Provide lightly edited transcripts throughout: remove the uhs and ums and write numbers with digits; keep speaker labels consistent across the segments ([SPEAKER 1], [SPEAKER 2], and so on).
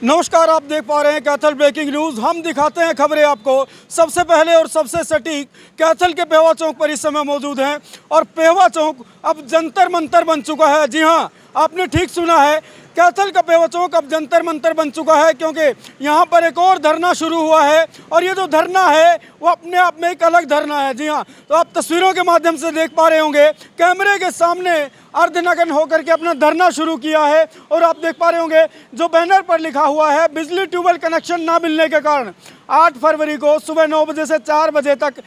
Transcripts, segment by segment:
[SPEAKER 1] नमस्कार, आप देख पा रहे हैं कैथल ब्रेकिंग न्यूज़। हम दिखाते हैं खबरें आपको सबसे पहले और सबसे सटीक। कैथल के पेवा चौक पर इस समय मौजूद हैं और पेवा चौक अब जंतर मंतर बन चुका है। जी हां, आपने ठीक सुना है, कैथल का पेवा चौक अब जंतर मंतर बन चुका है, क्योंकि यहाँ पर एक और धरना शुरू हुआ है और ये जो धरना है वो अपने आप में एक अलग धरना है। जी हाँ, तो आप तस्वीरों के माध्यम से देख पा रहे होंगे, कैमरे के सामने अर्धनग्न होकर के अपना धरना शुरू किया है और आप देख पा रहे होंगे जो बैनर पर लिखा हुआ है, बिजली ट्यूबवेल कनेक्शन ना मिलने के कारण 8 फरवरी को सुबह 9 बजे से 4 बजे तक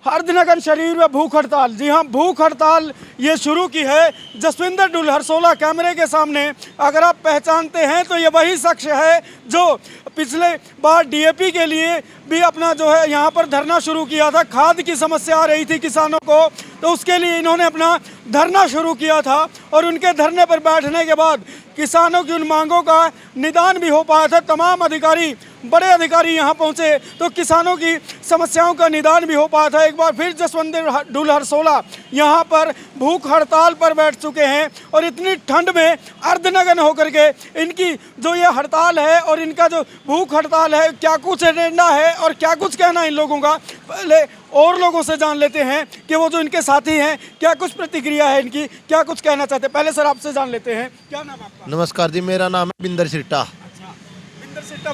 [SPEAKER 1] अर्धनग्न शरीर में भूख हड़ताल। जी हाँ, भूख हड़ताल ये शुरू की है जसविंदर डुल हरसोला। कैमरे के सामने अगर आप पहचानते हैं तो ये वही शख्स है जो पिछले बार डीएपी के लिए भी अपना जो है यहाँ पर धरना शुरू किया था। खाद की समस्या आ रही थी किसानों को, तो उसके लिए इन्होंने अपना धरना शुरू किया था और उनके धरने पर बैठने के बाद किसानों की उन मांगों का निदान भी हो पाया था। तमाम अधिकारी, बड़े अधिकारी यहाँ पहुँचे तो किसानों की समस्याओं का निदान भी हो पाया था। एक बार फिर जसवंत डुल हरसोला यहाँ पर भूख हड़ताल पर बैठ चुके हैं और इतनी ठंड में अर्धनग्न होकर के इनकी जो ये हड़ताल है और इनका जो भूख हड़ताल है, क्या कुछ एजेंडा है और क्या कुछ कहना है इन लोगों का, पहले और लोगों से जान लेते हैं कि वो जो इनके साथी हैं क्या कुछ प्रतिक्रिया है इनकी, क्या कुछ कहना चाहते हैं। पहले सर आपसे जान लेते हैं, क्या नाम आपका?
[SPEAKER 2] नमस्कार जी, मेरा नाम है बिंदर सिट्टा।
[SPEAKER 1] अच्छा, बिंदर सिट्टा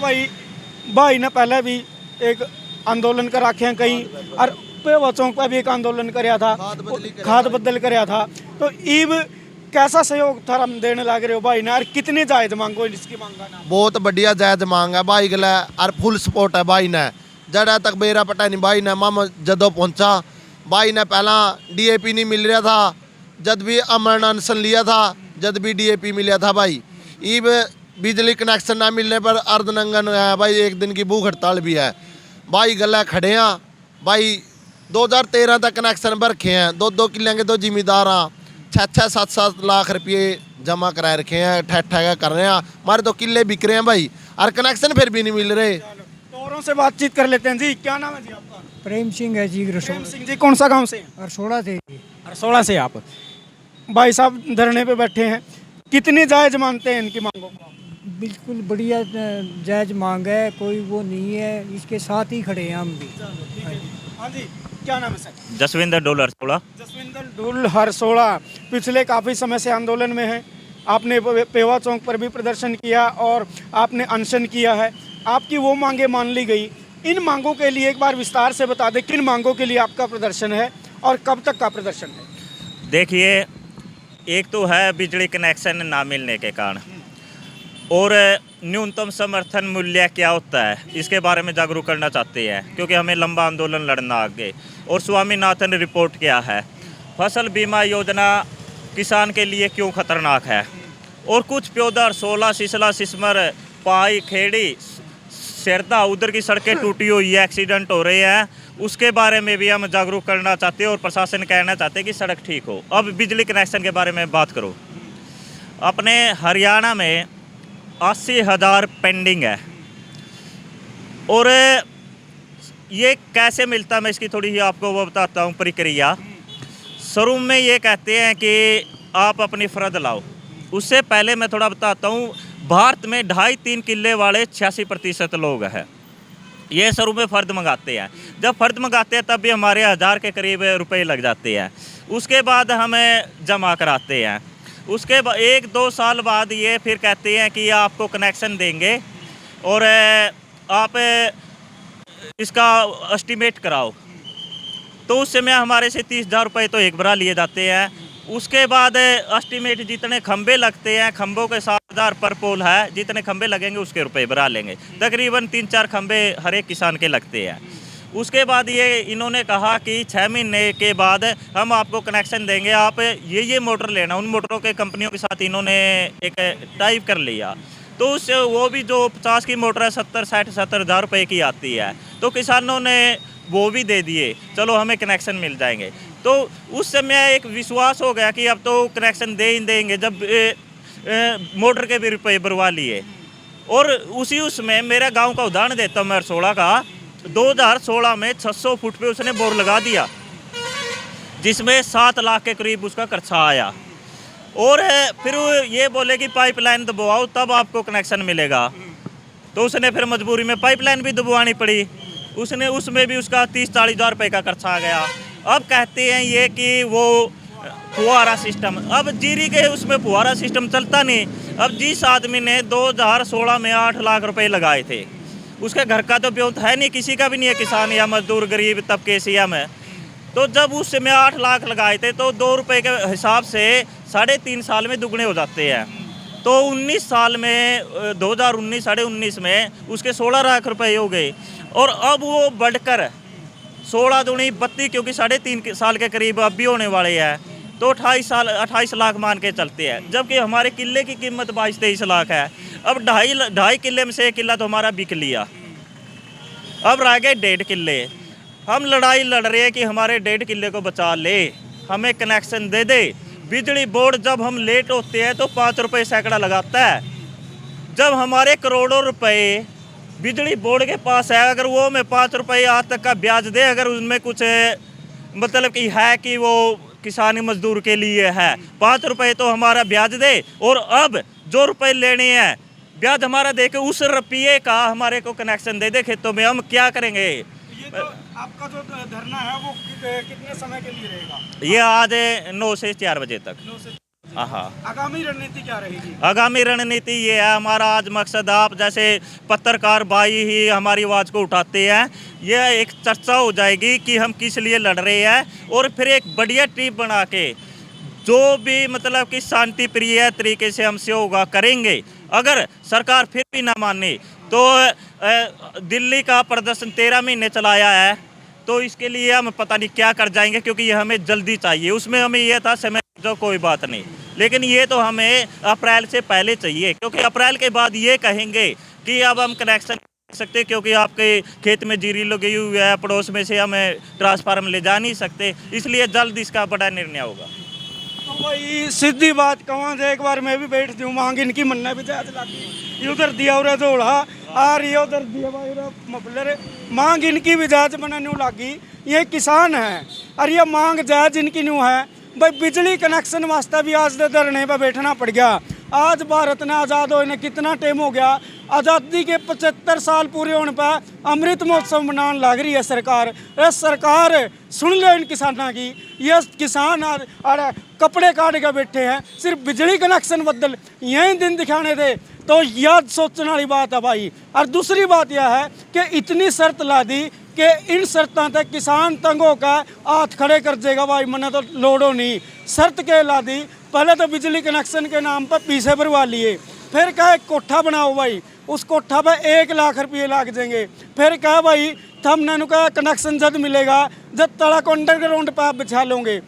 [SPEAKER 1] भाई ने पहले भी एक आंदोलन कर रखे हैं कई, और पेवा चौक पर भी एक आंदोलन कराया था, खाद बदल कराया था। तो ईब कैसा सहयोग था हम देने लग रहे हो भाई ने, और कितने जायज मांगो इसकी मांगा ना?
[SPEAKER 2] बहुत बढ़िया जायज मांग है भाई गला, और फुल सपोर्ट है भाई ने। जड़ा तक बेरा पटा नहीं भाई ने, मामा जदों पहुंचा भाई ने पहला डीएपी नहीं मिल रहा था, जब भी अमरण अनशन लिया था, जब भी डीएपी मिला था भाई। ईब बिजली कनेक्शन ना मिलने पर अर्धनंगन है भाई, एक दिन की भूख हड़ताल भी है भाई। गला खड़े हैं भाई, 2013 तक कनेक्शन पर रखे हैं, 2-2 किले के 2 जिम्मेदार हैं, 6-6, 7-7 लाख रुपये जमा कराए रखे हैं, ठहठा कर रहे हैं। हमारे तो किले बिक रहे हैं भाई, और कनेक्शन फिर भी नहीं मिल रहे।
[SPEAKER 1] तो औरों से बातचीत कर लेते हैं। जी, क्या नाम है जी आपका?
[SPEAKER 3] प्रेम सिंह है जी।
[SPEAKER 1] प्रेम सिंह जी, कौन सा गांव से?
[SPEAKER 3] हरसोड़ा से जी।
[SPEAKER 1] हरसोड़ा से। आप भाई साहब धरने पे बैठे हैं, कितनी जायज मानते हैं इनकी मांगों को?
[SPEAKER 3] बिल्कुल बढ़िया जायज मांग है, कोई वो नहीं है, इसके साथ ही खड़े हैं हम भी।
[SPEAKER 1] हाँ जी, क्या नाम है सर?
[SPEAKER 4] जसविंदर डोल हरसोड़ा।
[SPEAKER 1] जसविंदर डुल हरसोड़ा पिछले काफ़ी समय से आंदोलन में है। आपने पेवा चौक पर भी प्रदर्शन किया और आपने अनशन किया है, आपकी वो मांगे मान ली गई। इन मांगों के लिए एक बार विस्तार से बता दें, किन मांगों के लिए आपका प्रदर्शन है और कब तक का प्रदर्शन है?
[SPEAKER 4] देखिए, एक तो है बिजली कनेक्शन ना मिलने के कारण, और न्यूनतम समर्थन मूल्य क्या होता है इसके बारे में जागरूक करना चाहते हैं, क्योंकि हमें लंबा आंदोलन लड़ना आगे। और स्वामीनाथन रिपोर्ट क्या है, फसल बीमा योजना किसान के लिए क्यों खतरनाक है, और कुछ प्योदर 16 सिसला सिसमर पाई खेड़ी शेरदा उधर की सड़कें टूटी हुई है, एक्सीडेंट हो रहे हैं, उसके बारे में भी हम जागरूक करना चाहते हैं और प्रशासन कहना चाहते हैं कि सड़क ठीक हो। अब बिजली कनेक्शन के बारे में बात करो, अपने हरियाणा में 80,000 पेंडिंग है, और ये कैसे मिलता है मैं इसकी थोड़ी ही आपको वो बताता हूँ प्रक्रिया। शुरू में ये कहते हैं कि आप अपनी फ़र्द लाओ, उससे पहले मैं थोड़ा बताता हूँ। भारत में 2.5-3 किले वाले 86% लोग हैं, ये शुरू में फ़र्द मंगाते हैं। जब फ़र्द मंगाते हैं तब भी हमारे 1000 के करीब रुपए लग जाते हैं, उसके बाद हमें जमा कराते हैं। उसके बाद 1-2 साल बाद ये फिर कहते हैं कि आपको कनेक्शन देंगे और आप इसका एस्टीमेट कराओ, तो उस समय हमारे से 30,000 रुपये तो एक बार लिए जाते हैं। उसके बाद एस्टीमेट जितने खंबे लगते हैं, खंबों के 7,000 पर पोल है, जितने खंबे लगेंगे उसके रुपए बढ़ा लेंगे। तकरीबन 3-4 खंबे हर एक किसान के लगते हैं। उसके बाद ये इन्होंने कहा कि 6 महीने के बाद हम आपको कनेक्शन देंगे, आप ये मोटर लेना। उन मोटरों के कंपनियों के साथ इन्होंने एक टाइप कर लिया, तो उससे वो भी जो 50 की मोटर है 70-60-70,000 रुपये की आती है, तो किसानों ने वो भी दे दिए, चलो हमें कनेक्शन मिल जाएंगे। तो उस समय एक विश्वास हो गया कि अब तो कनेक्शन दे ही देंगे, जब मोटर के भी रुपये भरवा लिए। और उसमें मेरे गांव का उदाहरण देता हूँ मैं, हरसोड़ा का। 2016 में 600 फुट पे उसने बोर लगा दिया, जिसमें 7 लाख के करीब उसका खर्चा आया। और फिर ये बोले कि पाइपलाइन दबवाओ तब आपको कनेक्शन मिलेगा। तो उसने फिर मजबूरी में पाइपलाइन भी दबवानी पड़ी। उसने उसमें भी उसका 30-40 हज़ार रुपये का खर्चा आ गया। अब कहते हैं ये कि वो फुहारा सिस्टम, अब जीरी के उसमें फुहारा सिस्टम चलता नहीं। अब जिस आदमी ने 2016 में 8 लाख रुपए लगाए थे, उसके घर का तो ब्योत है नहीं, किसी का भी नहीं है, किसान या मजदूर गरीब तबके से या में। तो जब उसमें 8 लाख लगाए थे तो 2 रुपये के हिसाब से 3.5 साल में दुगने हो जाते हैं। तो 19 साल में 2019 19.5 में उसके 16 लाख रुपए हो गए, और अब वो बढ़कर 16 दूनी 32, क्योंकि 3.5 साल के करीब अब भी होने वाले हैं, तो 28 लाख मान के चलते हैं। जबकि हमारे किले की कीमत 22-23 लाख है। अब 2.5 किले में से 1 किला तो हमारा बिक लिया, अब रह गए 1.5 किले। हम लड़ाई लड़ रहे हैं कि हमारे 1.5 किले को बचा ले, हमें कनेक्शन दे दे। बिजली बोर्ड जब हम लेट होते हैं तो 5 रुपये सैकड़ा लगाता है। जब हमारे करोड़ों रुपए बिजली बोर्ड के पास है, अगर वो में 5 रुपये आज तक का ब्याज दे, अगर उनमें कुछ मतलब कि है कि वो किसानी मजदूर के लिए है, 5 रुपये तो हमारा ब्याज दे, और अब जो रुपए लेने हैं ब्याज हमारा दे के उस रुपये का हमारे को कनेक्शन दे दे खेतों में, हम क्या करेंगे।
[SPEAKER 1] ये तो आपका जो धरना है वो कितने समय के लिए रहेगा?
[SPEAKER 4] ये आज 9 से 4 बजे तक।
[SPEAKER 1] 9 से
[SPEAKER 4] हाँ।
[SPEAKER 1] आगामी रणनीति क्या रहेगी?
[SPEAKER 4] आगामी रणनीति ये है, हमारा आज मकसद, आप जैसे पत्रकार भाई ही हमारी आवाज़ को उठाते हैं, यह एक चर्चा हो जाएगी कि हम किस लिए लड़ रहे हैं, और फिर एक बढ़िया टीम बना के जो भी मतलब कि शांति प्रिय तरीके से हम सहयोग करेंगे। अगर सरकार फिर भी ना माने तो दिल्ली का प्रदर्शन 13 महीने चलाया है, तो इसके लिए हम पता नहीं क्या कर जाएंगे, क्योंकि ये हमें जल्दी चाहिए। उसमें हमें यह था समय जो कोई बात नहीं, लेकिन ये तो हमें अप्रैल से पहले चाहिए, क्योंकि अप्रैल के बाद ये कहेंगे कि अब हम कनेक्शन नहीं सकते, क्योंकि आपके खेत में जीरी लगी हुई है, पड़ोस में से हम ट्रांसफार्म ले जा नहीं सकते, इसलिए जल्द इसका बड़ा निर्णय होगा।
[SPEAKER 1] तो भाई सीधी बात कहूँ, एक बार मैं भी बैठ दूँ, मांग इनकी मन्ना भी जायज लागी, उधर दिया उधर दौड़ा आ रही है, उधर दिया भाई मफलर, मांग इनकी भी जायज बनाने लागी। ये किसान है और ये मांग जायज इनकी न्यू है भाई। बिजली कनेक्शन वास्ते भी आज धरने पर बैठना पड़ गया। आज भारत ने आज़ाद होने कितना टाइम हो गया, आज़ादी के 75 साल पूरे होने पर अमृत महोत्सव मनाने लग रही है सरकार। अरे सरकार सुन लो इन किसानों की, ये किसान अरे कपड़े काट के बैठे हैं, सिर्फ बिजली कनेक्शन बदल यही दिन दिखाने थे, तो याद सोचने वाली बात है भाई। और दूसरी बात यह है कि इतनी शर्त ला दी कि इन शर्तों तक किसान तंग होकर हाथ खड़े कर देगा भाई, मैंने तो लोडो नहीं। शर्त के ला दी, पहले तो बिजली कनेक्शन के नाम पर पैसे भरवा लिए, फिर कहा कोठा बनाओ भाई, उस कोठा पर 1 लाख रुपये लग जाएंगे। फिर कहा भाई हमने कहा कनेक्शन जब मिलेगा जब तड़ा को अंडरग्राउंड पर बिछा लोगे,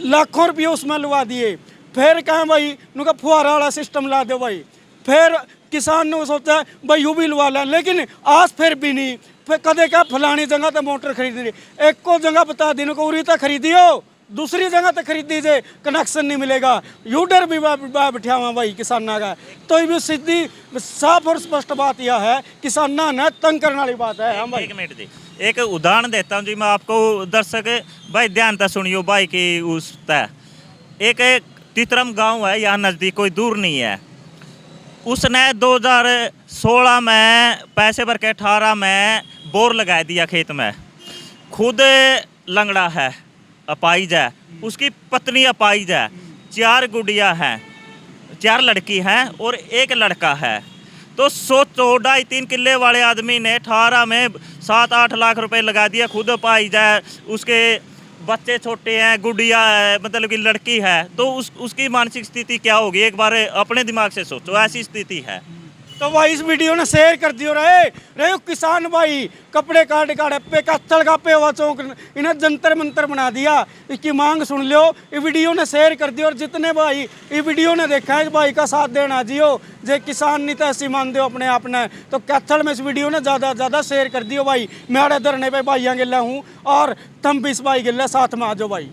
[SPEAKER 1] लाखों रुपये उसमें लगा दिए। फिर कहा भाई उनका फुहारा वाला सिस्टम ला दो भाई, फिर किसान ने सोचा भाई यू भी लगा लें, लेकिन आज फिर भी नहीं। फिर कदे क्या फलानी जगह तो मोटर खरीद रही, एक को जगह बता देने को उरी तो खरीदियो, दूसरी जगह तो खरीदी जे कनेक्शन नहीं मिलेगा, यूडर भी बैठा हुआ भाई किसाना का। तो ये भी सीधी साफ और स्पष्ट बात यह है, किसाना ने तंग करने वाली बात है। हम भाई
[SPEAKER 4] 1 मिनट जी, एक उदाहरण देता हूँ जी मैं आपको, दर्शक भाई ध्यान से सुनियो भाई की उस तय। एक तितरम गांव है, यहाँ नज़दीक, कोई दूर नहीं है। उसने 2016 में पैसे भर के 18 में बोर लगा दिया खेत में। खुद लंगड़ा है, अपाइज है, उसकी पत्नी अपाइज है, 4 गुड़िया हैं, 4 लड़की हैं और 1 लड़का है। तो सोचो 2.5-3 किले वाले आदमी ने 18 में 7-8 लाख रुपए लगा दिया। खुद अपाइज है, उसके बच्चे छोटे हैं, गुड़िया है, मतलब कि लड़की है, तो उसकी मानसिक स्थिति क्या होगी, एक बार अपने दिमाग से सोचो, ऐसी स्थिति है।
[SPEAKER 1] तो भाई इस वीडियो ने शेयर कर दियो रहे किसान भाई कपड़े काट पे कत्थल का पेवा चौक इन्हें जंतर मंतर बना दिया। इसकी मांग सुन लो, ये वीडियो ने शेयर कर दियो, और जितने भाई ये वीडियो ने देखा है इस भाई का साथ देना जियो, जे किसान नहीं तो ऐसी मान दो अपने आप ने। तो कैथल में इस वीडियो ने ज़्यादा शेयर कर दियो भाई। मैं धरने पे भाइयाँ गिल्ला हूँ और तुम भी इस भाई गिल्ला साथ में आ जाओ भाई।